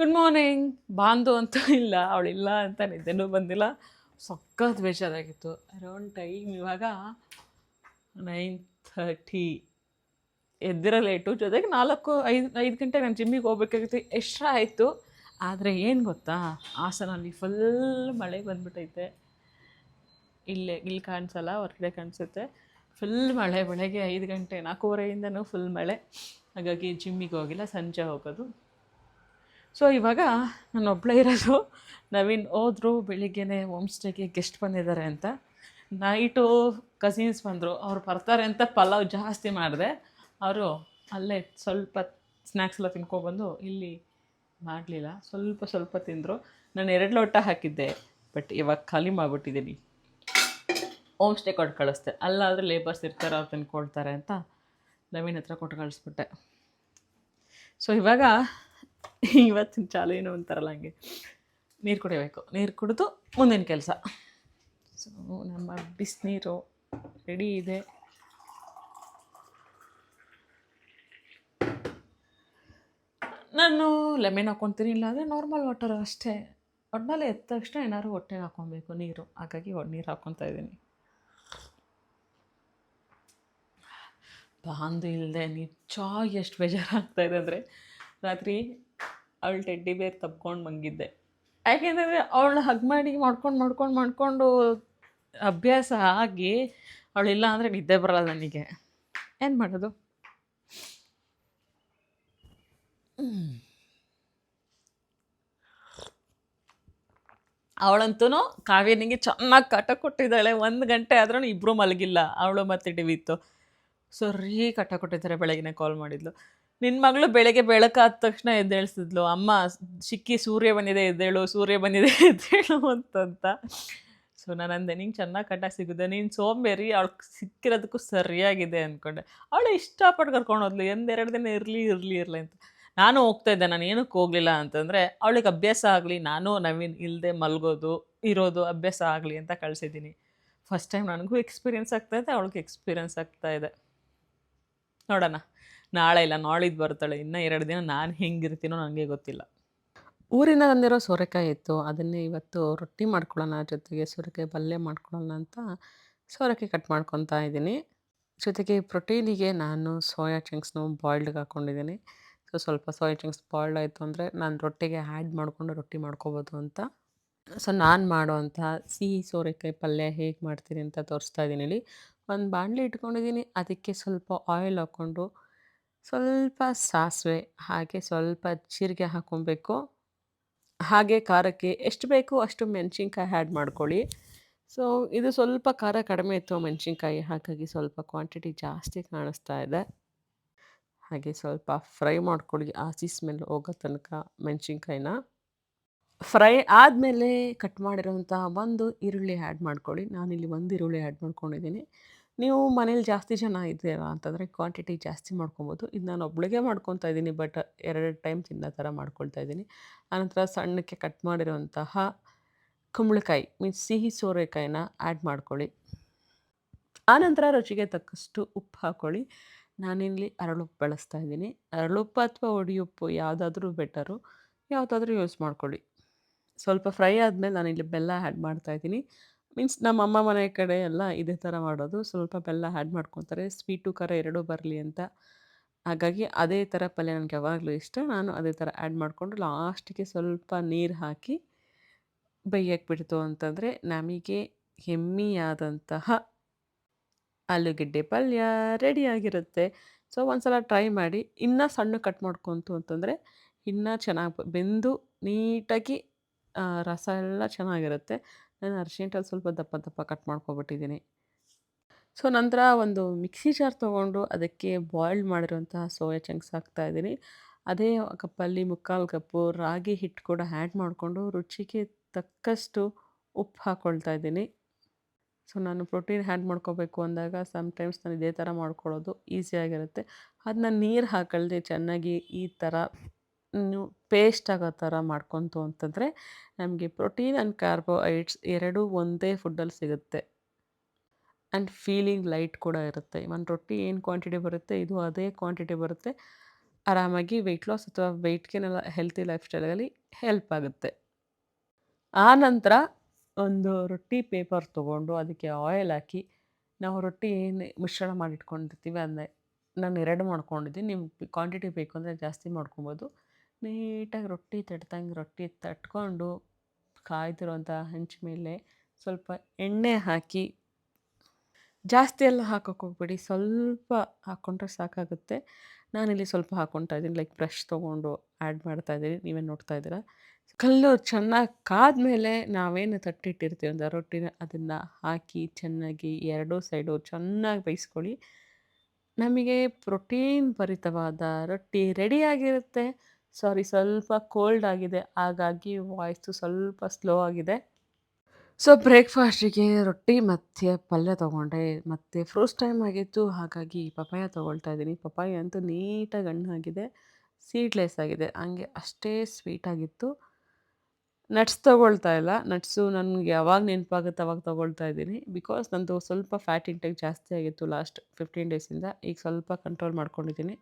Good morning. ಬಾಂದು ಅಂತೂ ಇಲ್ಲ, ಅವಳಿಲ್ಲ ಅಂತ ನಿದ್ದೆನೂ ಬಂದಿಲ್ಲ. ಸಖತ್ ಬೇಜಾರಾಗಿತ್ತು. ಅರೌಂಡ್ ಟೈಮ್ ಇವಾಗ 9:30. ಎದ್ದಿರೋ ಲೇಟು, ಜೊತೆಗೆ 4-5 ಗಂಟೆ ನಾನು ಜಿಮ್ಮಿಗೆ ಹೋಗ್ಬೇಕಾಗಿತ್ತು. ಎಷ್ಟರ ಆಯಿತು. ಆದರೆ ಏನು ಗೊತ್ತಾ, ಹಾಸನಲ್ಲಿ ಫುಲ್ ಮಳೆ ಬಂದ್ಬಿಟ್ಟೈತೆ. ಇಲ್ಲಿ ಕಾಣಿಸಲ್ಲ, ಹೊರಗಡೆ ಕಾಣಿಸುತ್ತೆ. ಫುಲ್ ಮಳೆ. ಬೆಳಗ್ಗೆ 5 ಗಂಟೆ 4:15ಇಂದನೂ ಫುಲ್ ಮಳೆ. ಹಾಗಾಗಿ ಜಿಮ್ಮಿಗೆ ಹೋಗಿಲ್ಲ, ಸಂಜೆ ಹೋಗೋದು. ಸೊ ಇವಾಗ ನಾನು ಒಬ್ಬಳೇ ಇರೋದು. ನವೀನ್ ಹೋದ್ರು ಬೆಳಿಗ್ಗೆನೇ ಹೋಮ್ ಸ್ಟೇಗೆ ಗೆಸ್ಟ್ ಬಂದಿದ್ದಾರೆ ಅಂತ. ನೈಟು ಕಸಿನ್ಸ್ ಬಂದರು, ಅವ್ರು ಬರ್ತಾರೆ ಅಂತ ಪಲಾವ್ ಜಾಸ್ತಿ ಮಾಡಿದೆ. ಅವರು ಅಲ್ಲೇ ಸ್ವಲ್ಪ ಸ್ನ್ಯಾಕ್ಸ್ ಎಲ್ಲ ತಿನ್ಕೊಬಂದು ಇಲ್ಲಿ ಮಾಡಲಿಲ್ಲ, ಸ್ವಲ್ಪ ಸ್ವಲ್ಪ ತಿಂದರು. ನಾನು 2 ಲೋಟ ಹಾಕಿದ್ದೆ, ಬಟ್ ಇವಾಗ ಖಾಲಿ ಮಾಡಿಬಿಟ್ಟಿದ್ದೀನಿ. ಹೋಮ್ ಸ್ಟೇ ಕೊಟ್ಟು ಕಳಿಸ್ದೆ. ಅಲ್ಲಾದರೆ ಲೇಬರ್ಸ್ ಇರ್ತಾರೆ, ಅವ್ರು ತಿನ್ಕೊಳ್ತಾರೆ ಅಂತ ನವೀನ್ ಹತ್ರ ಕೊಟ್ಟು ಕಳಿಸ್ಬಿಟ್ಟೆ. ಸೊ ಇವಾಗ ಇವತ್ತಿನ ಚಾಲು ಏನು ಅಂತಾರಲ್ಲ ಹಂಗೆ, ನೀರು ಕುಡಿಬೇಕು. ನೀರು ಕುಡಿದು ಮುಂದಿನ ಕೆಲಸ. ಸೊ ನಮ್ಮ ಬಿಸಿನೀರು ರೆಡಿ ಇದೆ. ನಾನು ಲೆಮನ್ ಹಾಕ್ಕೊತೀನಿ, ಇಲ್ಲ ಅಂದರೆ ನಾರ್ಮಲ್ ವಾಟರ್ ಅಷ್ಟೇ. ಒಟ್ನಲ್ಲಿ ಎದ್ದ ತಕ್ಷಣ ಏನಾದ್ರು ಹೊಟ್ಟೆಗೆ ಹಾಕ್ಕೊಬೇಕು ನೀರು, ಹಾಗಾಗಿ ನೀರು ಹಾಕ್ಕೊತಾ ಇದ್ದೀನಿ. ಬಾಂದು ಇಲ್ಲದೆ ನಿಜ ಎಷ್ಟು ಬೇಜಾರಾಗ್ತಾಯಿದೆ ಅಂದರೆ, ರಾತ್ರಿ ಅವಳು ಟೆಡ್ಡಿ ಬೇರ್ ತಪ್ಕೊಂಡು ಮಲಗಿದ್ದೆ. ಯಾಕೆಂದರೆ ಅವಳು ಹಗ್ ಮಾಡಿ ಮಾಡ್ಕೊಂಡು ಅಭ್ಯಾಸ ಆಗಿ ಅವಳಿಲ್ಲ ಅಂದರೆ ನಿದ್ದೆ ಬರಲ್ಲ ನನಗೆ. ಏನು ಮಾಡೋದು? ಅವಳಂತೂ ಕಾವ್ಯನಿಗೆ ಚೆನ್ನಾಗಿ ಕಾಟ ಕೊಟ್ಟಿದ್ದಾಳೆ. 1 ಗಂಟೆ ಆದ್ರೂ ಇಬ್ಬರು ಮಲಗಿಲ್ಲ, ಅವಳು ಮತ್ತು ಟಿವಿತ್ತು. ಸರಿ ಕಾಟ ಕೊಟ್ಟಿದ್ದಾರೆ. ಬೆಳಗ್ಗೆ ಕಾಲ್ ಮಾಡಿದ್ಲು, ನಿನ್ನ ಮಗಳು ಬೆಳಗ್ಗೆ ಬೆಳಕಾದ ತಕ್ಷಣ ಎದ್ದೇಳಿಸಿದ್ಲು, ಅಮ್ಮ ಸಿಕ್ಕಿ ಸೂರ್ಯ ಬಂದಿದೆ ಎದ್ದೇಳು, ಸೂರ್ಯ ಬಂದಿದೆ ಎದ್ದೇಳು ಅಂತಂತ. ಸೊ ನಾನು ಅಂದೆ, ನಿಂಗೆ ಚೆನ್ನಾಗಿ ಕಾಟ ಸಿಗುತ್ತೆ, ನೀನು ಸೋಂಬೇರಿ, ಅವಳು ಸಿಕ್ಕಿರೋದಕ್ಕೂ ಸರಿಯಾಗಿದೆ ಅಂದ್ಕೊಂಡೆ. ಅವಳು ಇಷ್ಟಪಟ್ಟು ಕರ್ಕೊಂಡು ಹೋದ್ಲು, 1-2 ದಿನ ಇರಲಿ ಅಂತ. ನಾನು ಹೋಗ್ತಾಯಿದ್ದೆ, ನಾನು ಏನಕ್ಕೆ ಹೋಗಲಿಲ್ಲ ಅಂತಂದರೆ, ಅವಳಿಗೆ ಅಭ್ಯಾಸ ಆಗಲಿ, ನಾನು ನವೀನ್ ಇಲ್ಲದೆ ಮಲಗೋದು ಇರೋದು ಅಭ್ಯಾಸ ಆಗಲಿ ಅಂತ ಕಳಿಸಿದ್ದೀನಿ. ಫಸ್ಟ್ ಟೈಮ್ ನನಗೂ ಎಕ್ಸ್ಪೀರಿಯೆನ್ಸ್ ಆಗ್ತಾಯಿದೆ, ಅವಳಿಗೆ ಎಕ್ಸ್ಪೀರಿಯೆನ್ಸ್ ಆಗ್ತಾಯಿದೆ. ನೋಡೋಣ, ನಾಳೆ ಇಲ್ಲ ನಾಳಿದ್ದು ಬರ್ತಾಳೆ. ಇನ್ನೂ 2 ದಿನ ನಾನು ಹೆಂಗಿರ್ತೀನೋ ನನಗೆ ಗೊತ್ತಿಲ್ಲ. ಊರಿಂದ ತಂದಿರೋ ಸೋರೆಕಾಯಿ ಇತ್ತು, ಅದನ್ನೇ ಇವತ್ತು ರೊಟ್ಟಿ ಮಾಡ್ಕೊಳ್ಳೋಣ, ಜೊತೆಗೆ ಸೋರೆಕಾಯಿ ಪಲ್ಯ ಮಾಡ್ಕೊಳ್ಳೋಣ ಅಂತ ಸೋರೆಕಾಯಿ ಕಟ್ ಮಾಡ್ಕೊತಾ ಇದ್ದೀನಿ. ಜೊತೆಗೆ ಪ್ರೋಟೀನಿಗೆ ನಾನು ಸೋಯಾ ಚಂಕ್ಸ್ನು ಬಾಯ್ಲ್ಡ್ಗೆ ಹಾಕ್ಕೊಂಡಿದ್ದೀನಿ. ಸೊ ಸ್ವಲ್ಪ ಸೋಯಾ ಚಂಕ್ಸ್ ಬಾಯ್ಲ್ಡ್ ಆಯಿತು ಅಂದರೆ ನಾನು ರೊಟ್ಟಿಗೆ ಆ್ಯಡ್ ಮಾಡಿಕೊಂಡು ರೊಟ್ಟಿ ಮಾಡ್ಕೋಬೋದು ಅಂತ. ಸೊ ನಾನು ಮಾಡೋವಂಥ ಸಿಹಿ ಸೋರೆಕಾಯಿ ಪಲ್ಯ ಹೇಗೆ ಮಾಡ್ತೀನಿ ಅಂತ ತೋರಿಸ್ತಾ ಇದ್ದೀನಿ ಇಲ್ಲಿ. ಒಂದು ಬಾಣಲಿ ಇಟ್ಕೊಂಡಿದ್ದೀನಿ, ಅದಕ್ಕೆ ಸ್ವಲ್ಪ ಆಯಿಲ್ ಹಾಕ್ಕೊಂಡು ಸ್ವಲ್ಪ ಸಾಸಿವೆ ಹಾಗೆ ಸ್ವಲ್ಪ ಜೀರಿಗೆ ಹಾಕ್ಕೊಬೇಕು. ಹಾಗೆ ಖಾರಕ್ಕೆ ಎಷ್ಟು ಬೇಕು ಅಷ್ಟು ಮೆಣಸಿನ್ಕಾಯಿ ಆ್ಯಡ್ ಮಾಡ್ಕೊಳ್ಳಿ. ಸೊ ಇದು ಸ್ವಲ್ಪ ಖಾರ ಕಡಿಮೆ ಇತ್ತು ಮೆಣಸಿನ್ಕಾಯಿ, ಹಾಗಾಗಿ ಸ್ವಲ್ಪ ಕ್ವಾಂಟಿಟಿ ಜಾಸ್ತಿ ಕಾಣಿಸ್ತಾ ಇದೆ. ಹಾಗೆ ಸ್ವಲ್ಪ ಫ್ರೈ ಮಾಡ್ಕೊಳ್ಳಿ, ಹಸಿ ಸ್ಮೆಲ್ ಹೋಗೋ ತನಕ ಮೆಣಸಿನ್ಕಾಯಿನ. ಫ್ರೈ ಆದಮೇಲೆ ಕಟ್ ಮಾಡಿರೋಂಥ ಒಂದು ಈರುಳ್ಳಿ ಆ್ಯಡ್ ಮಾಡ್ಕೊಳ್ಳಿ. ನಾನಿಲ್ಲಿ 1 ಈರುಳ್ಳಿ ಆ್ಯಡ್ ಮಾಡ್ಕೊಂಡಿದ್ದೀನಿ. ನೀವು ಮನೇಲಿ ಜಾಸ್ತಿ ಜನ ಇದ್ದೀರಾ ಅಂತಂದರೆ ಕ್ವಾಂಟಿಟಿ ಜಾಸ್ತಿ ಮಾಡ್ಕೊಬೋದು. ಇದು ನಾನು ಒಬ್ಬಳಿಗೆ ಮಾಡ್ಕೊತಾ ಇದ್ದೀನಿ, ಬಟ್ 2 ಟೈಮ್ ತಿನ್ನೋ ಥರ ಮಾಡ್ಕೊಳ್ತಾ ಇದ್ದೀನಿ. ಆನಂತರ ಸಣ್ಣಕ್ಕೆ ಕಟ್ ಮಾಡಿರೋಂತಹ ಕುಂಬಳಕಾಯಿ ಮೀನ್ಸ್ ಸಿಹಿ ಸೋರೆಕಾಯಿನ ಆ್ಯಡ್ ಮಾಡ್ಕೊಳ್ಳಿ. ಆನಂತರ ರುಚಿಗೆ ತಕ್ಕಷ್ಟು ಉಪ್ಪು ಹಾಕ್ಕೊಳ್ಳಿ. ನಾನಿಲ್ಲಿ ಅರಳುಪ್ಪು ಬಳಸ್ತಾ ಇದ್ದೀನಿ. ಅರಳುಪ್ಪು ಅಥವಾ ಒಡಿಯುಪ್ಪು ಯಾವುದಾದ್ರೂ ಬೆಟರು, ಯಾವುದಾದ್ರೂ ಯೂಸ್ ಮಾಡ್ಕೊಳ್ಳಿ. ಸ್ವಲ್ಪ ಫ್ರೈ ಆದಮೇಲೆ ನಾನಿಲ್ಲಿ ಬೆಲ್ಲ ಆ್ಯಡ್ ಮಾಡ್ತಾಯಿದ್ದೀನಿ. ಮೀನ್ಸ್ ನಮ್ಮ ಅಮ್ಮ ಮನೆ ಕಡೆ ಎಲ್ಲ ಇದೇ ಥರ ಮಾಡೋದು, ಸ್ವಲ್ಪ ಬೆಲ್ಲ ಆ್ಯಡ್ ಮಾಡ್ಕೊತಾರೆ, ಸ್ವೀಟು ಖಾರ ಎರಡೂ ಬರಲಿ ಅಂತ. ಹಾಗಾಗಿ ಅದೇ ಥರ ಪಲ್ಯ ನನಗೆ ಯಾವಾಗಲೂ ಇಷ್ಟ. ನಾನು ಅದೇ ಥರ ಆ್ಯಡ್ ಮಾಡಿಕೊಂಡು ಲಾಸ್ಟಿಗೆ ಸ್ವಲ್ಪ ನೀರು ಹಾಕಿ ಬೇಯಕ್ಕೆ ಬಿಡ್ತು ಅಂತಂದರೆ ನಮಗೆ ಯಮ್ಮಿಯಾದಂತಹ ಆಲೂಗೆಡ್ಡೆ ಪಲ್ಯ ರೆಡಿಯಾಗಿರುತ್ತೆ. ಸೊ ಒಂದ್ಸಲ ಟ್ರೈ ಮಾಡಿ. ಇನ್ನೂ ಸಣ್ಣ ಕಟ್ ಮಾಡ್ಕೊಂತು ಅಂತಂದರೆ ಇನ್ನೂ ಚೆನ್ನಾಗಿ ಬೆಂದು ನೀಟಾಗಿ ರಸ ಎಲ್ಲ ಚೆನ್ನಾಗಿರುತ್ತೆ. ನಾನು ಅರ್ಜೆಂಟಲ್ಲಿ ಸ್ವಲ್ಪ ದಪ್ಪ ದಪ್ಪ ಕಟ್ ಮಾಡ್ಕೊಬಿಟ್ಟಿದ್ದೀನಿ. ಸೊ ನಂತರ ಒಂದು ಮಿಕ್ಸಿ ಜಾರ್ ತೊಗೊಂಡು ಅದಕ್ಕೆ ಬಾಯ್ಲ್ಡ್ ಮಾಡಿರೋಂತಹ ಸೋಯಾ ಚಂಕ್ಸ್ ಹಾಕ್ತಾಯಿದ್ದೀನಿ. ಅದೇ ಕಪ್ಪಲ್ಲಿ 3/4 ಕಪ್ಪು ರಾಗಿ ಹಿಟ್ಟು ಕೂಡ ಆ್ಯಡ್ ಮಾಡಿಕೊಂಡು ರುಚಿಗೆ ತಕ್ಕಷ್ಟು ಉಪ್ಪು ಹಾಕ್ಕೊಳ್ತಾ ಇದ್ದೀನಿ. ಸೊ ನಾನು ಪ್ರೋಟೀನ್ ಆ್ಯಡ್ ಮಾಡ್ಕೋಬೇಕು ಅಂದಾಗ ಸಮ್ಟೈಮ್ಸ್ ನಾನು ಇದೇ ಥರ ಮಾಡ್ಕೊಳ್ಳೋದು ಈಸಿಯಾಗಿರುತ್ತೆ. ಅದನ್ನ ನೀರು ಹಾಕಲ್ದೆ ಚೆನ್ನಾಗಿ ಈ ಥರ ಪೇಸ್ಟ್ ಆಗೋ ಥರ ಮಾಡ್ಕೊತು ಅಂತಂದರೆ ನಮಗೆ ಪ್ರೋಟೀನ್ ಆ್ಯಂಡ್ ಕಾರ್ಬೋಹೈಡ್ರೇಟ್ಸ್ ಎರಡೂ ಒಂದೇ ಫುಡ್ಡಲ್ಲಿ ಸಿಗುತ್ತೆ. ಆ್ಯಂಡ್ ಫೀಲಿಂಗ್ ಲೈಟ್ ಕೂಡ ಇರುತ್ತೆ. ಒಂದು ರೊಟ್ಟಿ ಏನು ಕ್ವಾಂಟಿಟಿ ಬರುತ್ತೆ, ಇದು ಅದೇ ಕ್ವಾಂಟಿಟಿ ಬರುತ್ತೆ. ಆರಾಮಾಗಿ ವೆಯ್ಟ್ ಲಾಸ್ ಅಥವಾ ವೆಯ್ಟ್ ಗೇನೆಲ್ಲ ಹೆಲ್ತಿ ಲೈಫ್ ಸ್ಟೈಲಲ್ಲಿ ಹೆಲ್ಪ್ ಆಗುತ್ತೆ. ಆ ನಂತರ ಒಂದು ರೊಟ್ಟಿ ಪೇಪರ್ ತೊಗೊಂಡು ಅದಕ್ಕೆ ಆಯಿಲ್ ಹಾಕಿ, ನಾವು ರೊಟ್ಟಿ ಏನು ಮಿಶ್ರಣ ಮಾಡಿಟ್ಕೊಂಡಿರ್ತೀವಿ ಅದನ್ನೇ ನಾನು 2 ಮಾಡ್ಕೊಂಡಿದ್ದೀನಿ. ನಿಮ್ಗೆ ಕ್ವಾಂಟಿಟಿ ಬೇಕು ಅಂದರೆ ಜಾಸ್ತಿ ಮಾಡ್ಕೊಬೋದು. ನೀಟಾಗಿ ರೊಟ್ಟಿ ತಟ್ದಂಗೆ ರೊಟ್ಟಿ ತಟ್ಕೊಂಡು ಕಾಯ್ದಿರೋಂಥ ಹಂಚ್ ಮೇಲೆ ಸ್ವಲ್ಪ ಎಣ್ಣೆ ಹಾಕಿ, ಜಾಸ್ತಿ ಎಲ್ಲ ಹಾಕೋಕೆ ಹೋಗ್ಬೇಡಿ, ಸ್ವಲ್ಪ ಹಾಕ್ಕೊಂಡ್ರೆ ಸಾಕಾಗುತ್ತೆ. ನಾನಿಲ್ಲಿ ಸ್ವಲ್ಪ ಹಾಕ್ಕೊತಾ ಇದ್ದೀನಿ, ಲೈಕ್ ಬ್ರಷ್ ತೊಗೊಂಡು ಆ್ಯಡ್ ಮಾಡ್ತಾ ಇದ್ದೀನಿ, ನೀವೇ ನೋಡ್ತಾ ಇದ್ದೀರಾ. ಕಲ್ಲು ಚೆನ್ನಾಗಿ ಕಾದ್ಮೇಲೆ ನಾವೇನು ತಟ್ಟಿಟ್ಟಿರ್ತೀವಿ ಅಂದರೆ ರೊಟ್ಟಿನ ಅದನ್ನು ಹಾಕಿ ಚೆನ್ನಾಗಿ ಎರಡೂ ಸೈಡು ಚೆನ್ನಾಗಿ ಬೇಯಿಸ್ಕೊಳ್ಳಿ. ನಮಗೆ ಪ್ರೋಟೀನ್ ಭರಿತವಾದ ರೊಟ್ಟಿ ರೆಡಿಯಾಗಿರುತ್ತೆ. ಸಾರಿ, ಸ್ವಲ್ಪ ಕೋಲ್ಡ್ ಆಗಿದೆ, ಹಾಗಾಗಿ ವಾಯ್ಸು ಸ್ವಲ್ಪ ಸ್ಲೋ ಆಗಿದೆ. ಸೊ ಬ್ರೇಕ್ಫಾಸ್ಟಿಗೆ ರೊಟ್ಟಿ ಮತ್ತು ಪಲ್ಯ ತೊಗೊಂಡೆ, ಮತ್ತು ಫ್ರೂಟ್ಸ್ ಟೈಮ್ ಆಗಿತ್ತು, ಹಾಗಾಗಿ ಪಪಾಯ ತೊಗೊಳ್ತಾ ಇದ್ದೀನಿ. ಪಪಾಯ ಅಂತೂ ನೀಟಾಗಿ ಹಣ್ಣಾಗಿದೆ, ಸೀಡ್ಲೆಸ್ ಆಗಿದೆ, ಹಂಗೆ ಅಷ್ಟೇ ಸ್ವೀಟಾಗಿತ್ತು. ನಟ್ಸ್ ತೊಗೊಳ್ತಾ ಇಲ್ಲ, ನಟ್ಸು ನನಗೆ ಯಾವಾಗ ನೆನಪಾಗುತ್ತೆ ಅವಾಗ ತೊಗೊಳ್ತಾ ಇದ್ದೀನಿ. ಬಿಕಾಸ್ ನಂದು ಸ್ವಲ್ಪ ಫ್ಯಾಟ್ ಇಂಟೇಕ್ ಜಾಸ್ತಿ ಆಗಿತ್ತು ಲಾಸ್ಟ್ 15 ಡೇಸಿಂದ. ಈಗ ಸ್ವಲ್ಪ ಕಂಟ್ರೋಲ್ ಮಾಡ್ಕೊಂಡಿದ್ದೀನಿ.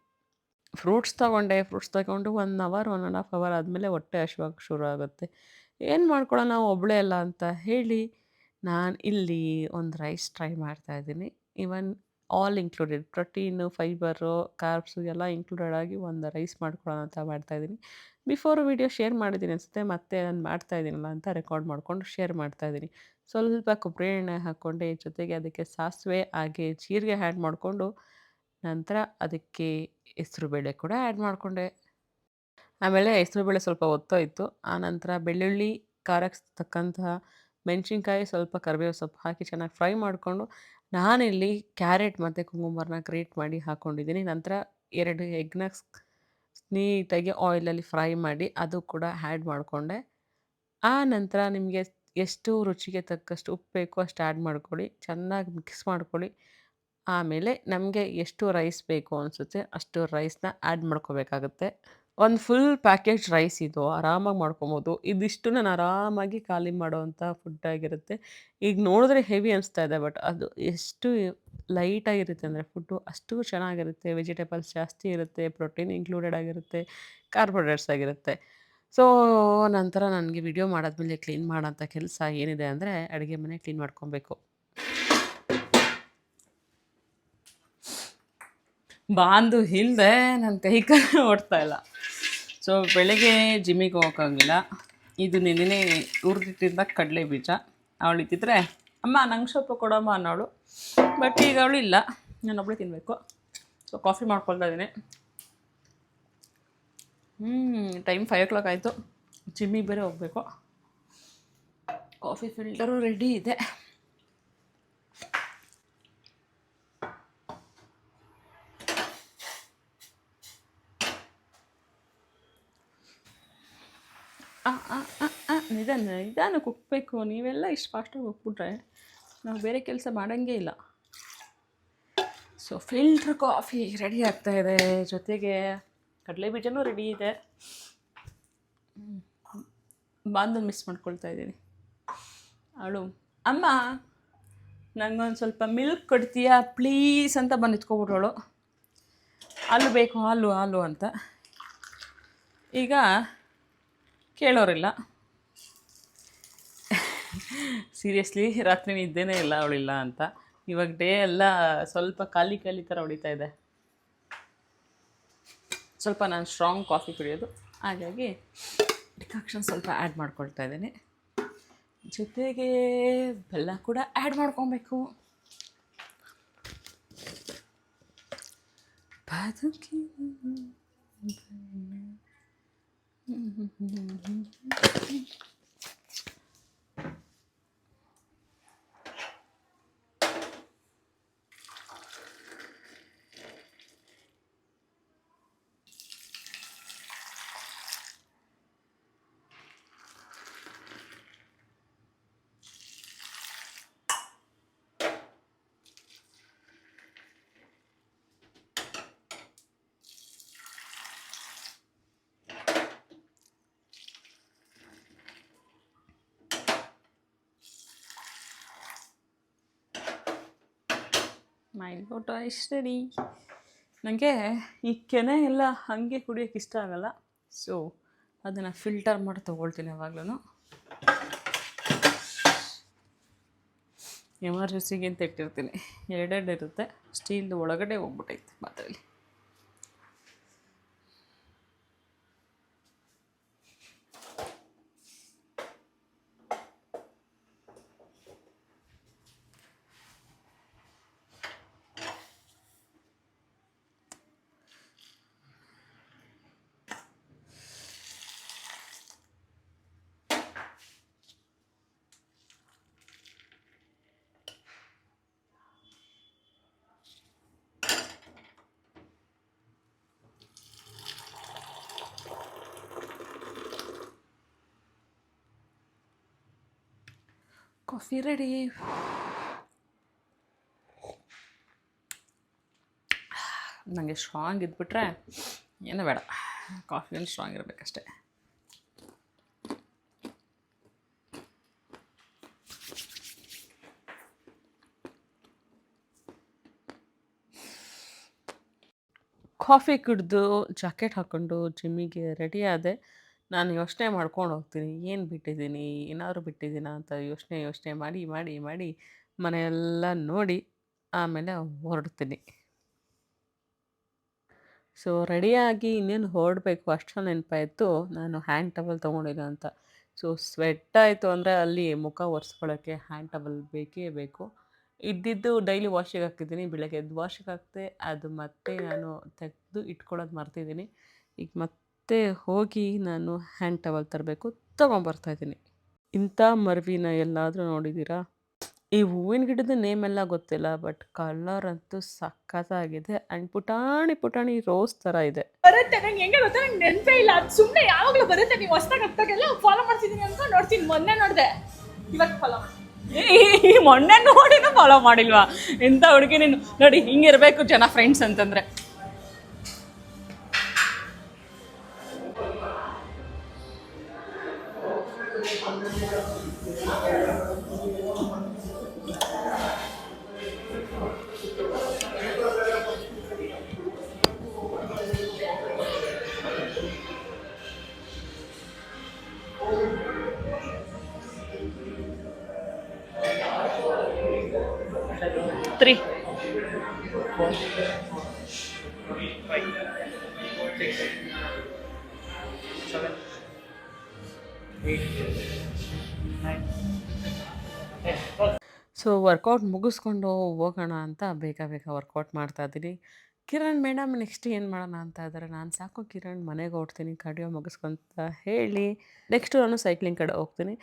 ಫ್ರೂಟ್ಸ್ ತಗೊಂಡು 1 ಅವರ್ 1.5 ಅವರ್ ಆದಮೇಲೆ ಹೊಟ್ಟೆ ಹಶ್ವಾಗಕ್ಕೆ ಶುರು ಆಗುತ್ತೆ. ಏನು ಮಾಡ್ಕೊಳ್ಳೋಣ ನಾವು ಒಬ್ಬಳೇ ಅಲ್ಲ ಅಂತ ಹೇಳಿ ನಾನು ಇಲ್ಲಿ ಒಂದು ರೈಸ್ ಟ್ರೈ ಮಾಡ್ತಾಯಿದ್ದೀನಿ. Even all included, protein, fibre, carbs ಎಲ್ಲ ಇನ್ಕ್ಲೂಡೆಡ್ ಆಗಿ ಒಂದು ರೈಸ್ ಮಾಡ್ಕೊಳ್ಳೋಣ ಅಂತ ಮಾಡ್ತಾಯಿದ್ದೀನಿ. ಬಿಫೋರ್ ವೀಡಿಯೋ ಶೇರ್ ಮಾಡಿದ್ದೀನಿ ಅನಿಸುತ್ತೆ, ಮತ್ತೆ ನಾನು ಮಾಡ್ತಾಯಿದ್ದೀನಲ್ಲ ಅಂತ ರೆಕಾರ್ಡ್ ಮಾಡಿಕೊಂಡು ಶೇರ್ ಮಾಡ್ತಾಯಿದ್ದೀನಿ. ಸ್ವಲ್ಪ ಕೊಬ್ಬರಿ ಎಣ್ಣೆ ಹಾಕ್ಕೊಂಡೆ, ಜೊತೆಗೆ ಅದಕ್ಕೆ ಸಾಸಿವೆ ಹಾಗೆ ಜೀರಿಗೆ ಆ್ಯಡ್ ಮಾಡಿಕೊಂಡು, ನಂತರ ಅದಕ್ಕೆ ಹೆಸರುಬೇಳೆ ಕೂಡ ಆ್ಯಡ್ ಮಾಡಿಕೊಂಡೆ. ಆಮೇಲೆ ಹೆಸರುಬೇಳೆ ಸ್ವಲ್ಪ ಒತ್ತೋಯ್ತು. ಆನಂತರ ಬೆಳ್ಳುಳ್ಳಿ, ಖಾರಕ್ಕೆ ತಕ್ಕಂತಹ ಮೆಣಸಿನ್ಕಾಯಿ, ಸ್ವಲ್ಪ ಕರಿಬೇವು ಸೊಪ್ಪು ಹಾಕಿ ಚೆನ್ನಾಗಿ ಫ್ರೈ ಮಾಡಿಕೊಂಡು, ನಾನಿಲ್ಲಿ ಕ್ಯಾರೆಟ್ ಮತ್ತು ಕುಕುಂಬರ್ನ ಗ್ರೇಟ್ ಮಾಡಿ ಹಾಕ್ಕೊಂಡಿದ್ದೀನಿ. ನಂತರ 2 ಎಗ್ನ ನೀಟಾಗಿ ಆಯಿಲಲ್ಲಿ ಫ್ರೈ ಮಾಡಿ ಅದು ಕೂಡ ಆ್ಯಡ್ ಮಾಡಿಕೊಂಡೆ. ಆ ನಂತರ ನಿಮಗೆ ಎಷ್ಟು ರುಚಿಗೆ ತಕ್ಕಷ್ಟು ಉಪ್ಪು ಬೇಕು ಅಷ್ಟು ಆ್ಯಡ್ ಮಾಡ್ಕೊಳ್ಳಿ, ಚೆನ್ನಾಗಿ ಮಿಕ್ಸ್ ಮಾಡ್ಕೊಳ್ಳಿ. ಆಮೇಲೆ ನಮಗೆ ಎಷ್ಟು ರೈಸ್ ಬೇಕು ಅನಿಸುತ್ತೆ ಅಷ್ಟು ರೈಸ್ನ ಆ್ಯಡ್ ಮಾಡ್ಕೋಬೇಕಾಗುತ್ತೆ. ಒಂದು ಫುಲ್ ಪ್ಯಾಕೇಜ್ ರೈಸ್ ಇದು, ಆರಾಮಾಗಿ ಮಾಡ್ಕೊಬೋದು. ಇದಿಷ್ಟು ನಾನು ಆರಾಮಾಗಿ ಖಾಲಿ ಮಾಡೋವಂಥ ಫುಡ್ಡಾಗಿರುತ್ತೆ. ಈಗ ನೋಡಿದ್ರೆ ಹೆವಿ ಅನಿಸ್ತಾ ಇದೆ, ಬಟ್ ಅದು ಎಷ್ಟು ಲೈಟಾಗಿರುತ್ತೆ ಅಂದರೆ ಫುಡ್ಡು ಅಷ್ಟು ಚೆನ್ನಾಗಿರುತ್ತೆ. ವೆಜಿಟೇಬಲ್ಸ್ ಜಾಸ್ತಿ ಇರುತ್ತೆ, ಪ್ರೋಟೀನ್ ಇನ್ಕ್ಲೂಡೆಡ್ ಆಗಿರುತ್ತೆ, ಕಾರ್ಬೋಹೈಡ್ರೇಟ್ಸ್ ಆಗಿರುತ್ತೆ. ಸೊ ನಂತರ ನನಗೆ ವಿಡಿಯೋ ಮಾಡಾದ್ಮೇಲೆ ಕ್ಲೀನ್ ಮಾಡೋಂಥ ಕೆಲಸ ಏನಿದೆ ಅಂದರೆ ಅಡುಗೆ ಮನೆ ಕ್ಲೀನ್ ಮಾಡ್ಕೊಬೇಕು. ಬಾಂದು ಇಲ್ಲದೆ ನನ್ನ ಕೈ ಓಡ್ತಾ ಇಲ್ಲ. ಸೊ ಬೆಳಗ್ಗೆ ಜಿಮ್ಮಿಗೆ ಹೋಗೋಕ್ಕಾಗಿಲ್ಲ. ಇದು ನಿನ್ನೆ ಹುರಿದಿಟ್ಟಿದ್ದ ಕಡಲೆ ಬೀಜ. ಅವಳು ಇದ್ದಿದ್ರೆ ಅಮ್ಮ ನಂಗೆ ಸ್ವಲ್ಪ ಕೊಡಮ್ಮ ಅನ್ನೋಳು, ಬಟ್ ಈಗ ಅವಳು ಇಲ್ಲ, ನಾನು ಒಬ್ಬಳೇ ತಿನ್ನಬೇಕು. ಸೊ ಕಾಫಿ ಮಾಡ್ಕೊಳ್ತಾ ಇದ್ದೀನಿ. ಟೈಮ್ 5 o'clock ಆಯಿತು, ಜಿಮ್ಮಿಗೆ ಬೇರೆ ಹೋಗಬೇಕು. ಕಾಫಿ ಫಿಲ್ಟರು ರೆಡಿ ಇದೆ. ನಿಧಾನ ಕುಕ್ಬೇಕು. ನೀವೆಲ್ಲ ಇಷ್ಟು ಫಾಸ್ಟಾಗಿ ಹೋಗ್ಬಿಟ್ರೆ ನಾವು ಬೇರೆ ಕೆಲಸ ಮಾಡೋಂಗೇ ಇಲ್ಲ. ಸೊ ಫಿಲ್ಟ್ರ್ ಕಾಫಿ ರೆಡಿ ಆಗ್ತಾಯಿದೆ, ಜೊತೆಗೆ ಕಡಲೆ ಬೀಜನೂ ರೆಡಿ ಇದೆ. ಬಾಂಧನ್ ಮಿಸ್ ಮಾಡ್ಕೊಳ್ತಾ ಇದ್ದೀನಿ. ಅವಳು ಅಮ್ಮ ನನಗೊಂದು ಸ್ವಲ್ಪ ಮಿಲ್ಕ್ ಕೊಡ್ತೀಯಾ ಪ್ಲೀಸ್ ಅಂತ ಬಂದು ನಿಂತ್ಕೊಬಿಟ್ಟವಳು. ಹಾಲು ಬೇಕು, ಹಾಲು ಹಾಲು ಅಂತ. ಈಗ ಕೇಳೋರಿಲ್ಲ. ಸೀರಿಯಸ್ಲಿ ರಾತ್ರಿ ನಿದ್ದೆನೇ ಇಲ್ಲ ಅವಳಿಲ್ಲ ಅಂತ. ಇವಾಗ ಡೇ ಎಲ್ಲ ಸ್ವಲ್ಪ ಖಾಲಿ ಥರ ಹೊಡಿತಾ ಇದೆ. ಸ್ವಲ್ಪ ನಾನು ಸ್ಟ್ರಾಂಗ್ ಕಾಫಿ ಕುಡಿಯೋದು, ಹಾಗಾಗಿ ಡಿಕಾಕ್ಷನ್ ಸ್ವಲ್ಪ ಆ್ಯಡ್ ಮಾಡ್ಕೊಳ್ತಾ ಇದ್ದೀನಿ. ಜೊತೆಗೆ ಬೆಲ್ಲ ಕೂಡ ಆ್ಯಡ್ ಮಾಡ್ಕೊಬೇಕು. ಬದುಕಿ ಮೈ ಫೋಟೋ ಇಸ್ ರೆಡಿ. ನನಗೆ ಈ ಕೆನೆ ಎಲ್ಲ ಹಾಗೆ ಕುಡಿಯೋಕ್ಕೆ ಇಷ್ಟ ಆಗಲ್ಲ. ಸೊ ಅದನ್ನು ಫಿಲ್ಟರ್ ಮಾಡಿ ತೊಗೊಳ್ತೀನಿ ಯಾವಾಗ್ಲೂ. ಎಮರ್ಜೆನ್ಸಿಗೆ ಅಂತ ಇಟ್ಟಿರ್ತೀನಿ. ಎರಡೆರಡು ಇರುತ್ತೆ. ಸ್ಟೀಲ್ದು ಒಳಗಡೆ ಹೋಗ್ಬಿಟ್ಟೈತೆ ಪಾತ್ರೆಯಲ್ಲಿ. Coffee ready. ನನಗೆ ಸ್ಟ್ರಾಂಗ್ ಇದ್ಬಿಟ್ರೆ ಏನೂ ಬೇಡ, ಕಾಫಿಯಲ್ಲಿ ಸ್ಟ್ರಾಂಗ್ ಇರಬೇಕಷ್ಟೆ. ಕಾಫಿ ಕುಡಿದು ಜಾಕೆಟ್ ಹಾಕ್ಕೊಂಡು ಜಿಮ್ಮಿಗೆ ರೆಡಿ ಆದೆ. ನಾನು ಯೋಚನೆ ಮಾಡ್ಕೊಂಡು ಹೋಗ್ತೀನಿ, ಏನು ಬಿಟ್ಟಿದ್ದೀನಿ, ಏನಾದರೂ ಬಿಟ್ಟಿದ್ದೀನಾ ಅಂತ ಯೋಚನೆ ಮಾಡಿ ಮಾಡಿ ಮಾಡಿ ಮನೆಯೆಲ್ಲ ನೋಡಿ ಆಮೇಲೆ ಹೊರಡ್ತೀನಿ. ಸೊ ರೆಡಿಯಾಗಿ ಇನ್ನೇನು ಹೊರಡಬೇಕು ಅಷ್ಟರಲ್ಲಿ ನೆನಪಾಯಿತು ನಾನು ಹ್ಯಾಂಡ್ ಟವಲ್ ತೊಗೊಂಡಿಲ್ಲ ಅಂತ. ಸೊ ಸ್ವೆಟ್ ಆಯಿತು ಅಂದರೆ ಅಲ್ಲಿ ಮುಖ ಒರೆಸ್ಕೊಳ್ಳೋಕ್ಕೆ ಹ್ಯಾಂಡ್ ಟವಲ್ ಬೇಕೇ ಬೇಕು. ಇದ್ದಿದ್ದು ಡೈಲಿ ವಾಷಿಗೆ ಹಾಕ್ತಿದ್ದೀನಿ. ಬೆಳಗ್ಗೆ ಎದ್ದು ವಾಷಿಗೆ ಹಾಕ್ತೆ, ಅದು ಮತ್ತೆ ನಾನು ತೆಗೆದು ಇಟ್ಕೊಳ್ಳೋದು ಮರ್ತಿದ್ದೀನಿ. ಈಗ ಮತ್ತೆ ಹೋಗಿ ನಾನು ಹ್ಯಾಂಡ್ ಟವಲ್ ತರಬೇಕು, ತೊಗೊಂಬರ್ತಾಯಿದ್ದೀನಿ. ಇಂಥ ಮರ್ವಿನ ಎಲ್ಲಾದರೂ ನೋಡಿದ್ದೀರಾ? ಈ ಹೂವಿನ ಗಿಡದ ನೇಮ್ ಎಲ್ಲ ಗೊತ್ತಿಲ್ಲ, ಬಟ್ ಕಲರ್ ಅಂತೂ ಸಖತ್ತಾಗಿದೆ. ಆ್ಯಂಡ್ ಪುಟಾಣಿ ಪುಟಾಣಿ ರೋಸ್ ಥರ ಇದೆ. ಬರುತ್ತೆ ನಂಗೆ ಹೆಂಗೆ ಗೊತ್ತಾ, ನಂಗೆ ನೆನಪೇ ಇಲ್ಲ. ಅದು ಸುಮ್ಮನೆ ಯಾವಾಗಲೂ ಬರುತ್ತೆ. ನೀವು ಹೊಸ್ದಾಗಿ ಹತ್ತಾಗೆಲ್ಲ ಫಾಲೋ ಮಾಡ್ತಿದ್ದೀನಿ ಅಂತ ನೋಡ್ತೀನಿ. ಮೊನ್ನೆ ನೋಡಿದೆ, ಇವತ್ತು ಫಾಲೋ ಮಾಡಿ. ಮೊನ್ನೆ ನೋಡಿನೂ ಫಾಲೋ ಮಾಡಿಲ್ವಾ? ಎಂಥ ಹುಡುಗಿ ನೀನು. ನೋಡಿ ಹಿಂಗಿರಬೇಕು ಜನ ಫ್ರೆಂಡ್ಸ್ ಅಂತಂದರೆ. ತ್ರೀ ಸೊ ವರ್ಕೌಟ್ ಮುಗಿಸ್ಕೊಂಡು ಹೋಗೋಣ ಅಂತ ಬೇಗ ಬೇಗ ವರ್ಕೌಟ್ ಮಾಡ್ತಾಯಿದ್ದೀನಿ. ಕಿರಣ್ ಮೇಡಮ್ ನೆಕ್ಸ್ಟ್ ಏನು ಮಾಡೋಣ ಅಂತ ಇದ್ದಾರೆ. ನಾನು ಸಾಕು ಕಿರಣ್ ಮನೆಗೆ ಹೊರಡ್ತೀನಿ ಕಾರ್ಡಿಯೋ ಮುಗಿಸ್ಕೊಂತ ಹೇಳಿ ನೆಕ್ಸ್ಟು ನಾನು ಸೈಕ್ಲಿಂಗ್ ಕಡೆ ಹೋಗ್ತೀನಿ.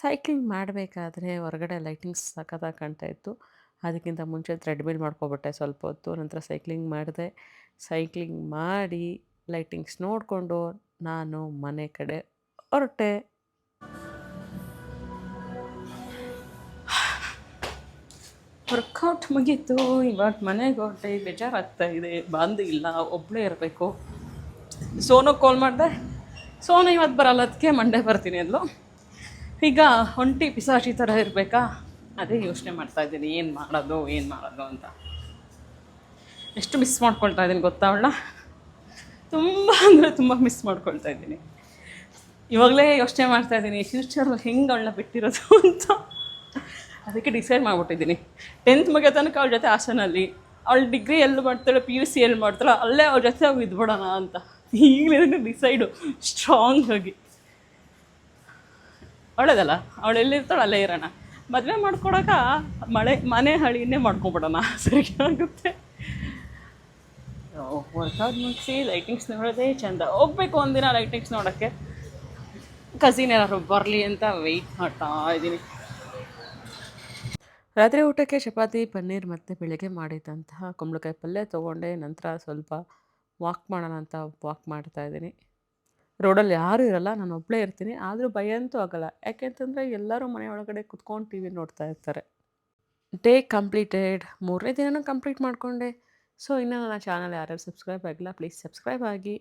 ಸೈಕ್ಲಿಂಗ್ ಮಾಡಬೇಕಾದ್ರೆ ಹೊರಗಡೆ ಲೈಟಿಂಗ್ಸ್ ಸಖತ್ತಾಗಿ ಕಾಣ್ತಾ ಇತ್ತು. ಅದಕ್ಕಿಂತ ಮುಂಚೆ ಥ್ರೆಡ್ಮಿಲ್ ಮಾಡ್ಕೊಬಿಟ್ಟೆ ಸ್ವಲ್ಪ ಹೊತ್ತು. ನಂತರ ಸೈಕ್ಲಿಂಗ್ ಮಾಡಿದೆ. ಸೈಕ್ಲಿಂಗ್ ಮಾಡಿ ಲೈಟಿಂಗ್ಸ್ ನೋಡಿಕೊಂಡು ನಾನು ಮನೆ ಕಡೆ ಹೊರಟೆ. ವರ್ಕೌಟ್ ಮುಗೀತು. ಇವಾಗ ಮನೆಗೆ ಹೊರಟೆ. ಬೇಜಾರಾಗ್ತಾ ಇದೆ, ಬಾಂಧಿ ಇಲ್ಲ, ಒಬ್ಬಳೇ ಇರಬೇಕು. ಸೋನು ಕಾಲ್ ಮಾಡಿದೆ. ಸೋನು ಇವತ್ತು ಬರಲ್ಲ, ಅದಕ್ಕೆ ಮಂಡೇ ಬರ್ತೀನಿ ಅಂದ್ಲು. ಈಗ ಒಂಟಿ ಪಿಸಾಚಿ ಥರ ಇರಬೇಕಾ, ಅದೇ ಯೋಚನೆ ಮಾಡ್ತಾಯಿದ್ದೀನಿ ಏನು ಮಾಡೋದು ಅಂತ. ಎಷ್ಟು ಮಿಸ್ ಮಾಡ್ಕೊಳ್ತಾ ಇದ್ದೀನಿ ಗೊತ್ತಾ ಅವಳನ್ನ. ತುಂಬ ಅಂದರೆ ತುಂಬ ಮಿಸ್ ಮಾಡ್ಕೊಳ್ತಾ ಇದ್ದೀನಿ. ಇವಾಗಲೇ ಯೋಚನೆ ಮಾಡ್ತಾಯಿದ್ದೀನಿ ಫ್ಯೂಚರಲ್ಲಿ ಹೆಂಗೆ ಅವಳನ್ನ ಬಿಟ್ಟಿರೋದು ಅಂತ. ಅದಕ್ಕೆ ಡಿಸೈಡ್ ಮಾಡಿಬಿಟ್ಟಿದ್ದೀನಿ 10th ಮುಗಿಯೋ ತನಕ ಅವಳ ಜೊತೆ ಹಾಸನಲ್ಲಿ, ಅವಳು ಡಿಗ್ರಿ ಎಲ್ಲಿ ಮಾಡ್ತಾಳೆ, PUC ಎಲ್ಲಿ ಮಾಡ್ತಾಳೆ, ಅಲ್ಲೇ ಅವ್ರ ಜೊತೆ ಹೋಗಿ ಇದ್ಬಿಡೋಣ ಅಂತ ಈಗಲೇ ಡಿಸೈಡು ಸ್ಟ್ರಾಂಗ್ ಆಗಿ. ಒಳ್ಳೆಯದಲ್ಲ, ಅವಳು ಎಲ್ಲಿರ್ತಾಳೆ ಅಲ್ಲೇ ಇರೋಣ. ಮದುವೆ ಮಾಡ್ಕೊಡೋಕೆ ಮನೆ ಹಳಿನೇ ಮಾಡ್ಕೊಬಿಡೋಣ, ಸರಿಯಾಗುತ್ತೆ. ವರ್ಕೌಟ್ ಮುಗಿಸಿ ಲೈಟಿಂಗ್ಸ್ ನೋಡೋದೇ ಚೆಂದ. ಹೋಗ್ಬೇಕು ಒಂದಿನ ಲೈಟಿಂಗ್ಸ್ ನೋಡೋಕ್ಕೆ. ಕಸಿನ್ ಯಾರು ಬರಲಿ ಅಂತ ವೆಯ್ಟ್ ಮಾಡ್ತಾ ಇದ್ದೀನಿ. ರಾತ್ರಿ ಊಟಕ್ಕೆ ಚಪಾತಿ, ಪನ್ನೀರ್ ಮತ್ತು ಬೆಳಗ್ಗೆ ಮಾಡಿದ್ದಂತಹ ಕುಂಬಳಕಾಯಿ ಪಲ್ಯ ತೊಗೊಂಡೆ. ನಂತರ ಸ್ವಲ್ಪ ವಾಕ್ ಮಾಡೋಣ ಅಂತ ವಾಕ್ ಮಾಡ್ತಾಯಿದ್ದೀನಿ. ರೋಡಲ್ಲಿ ಯಾರೂ ಇರಲ್ಲ, ನಾನು ಒಬ್ಬಳೇ ಇರ್ತೀನಿ. ಆದರೂ ಭಯ ಅಂತೂ ಆಗಲ್ಲ, ಯಾಕೆಂತಂದರೆ ಎಲ್ಲರೂ ಮನೆ ಒಳಗಡೆ ಕುತ್ಕೊಂಡು TV ನೋಡ್ತಾ ಇರ್ತಾರೆ. Day completed. 3ನೇ ದಿನನೂ ಕಂಪ್ಲೀಟ್ ಮಾಡಿಕೊಂಡೆ. ಸೊ ಇನ್ನು ನನ್ನ ಚಾನಲ್ ಯಾರ್ಯಾರು ಸಬ್ಸ್ಕ್ರೈಬ್ ಆಗಿಲ್ಲ, ಪ್ಲೀಸ್ ಸಬ್ಸ್ಕ್ರೈಬ್ ಆಗಿ.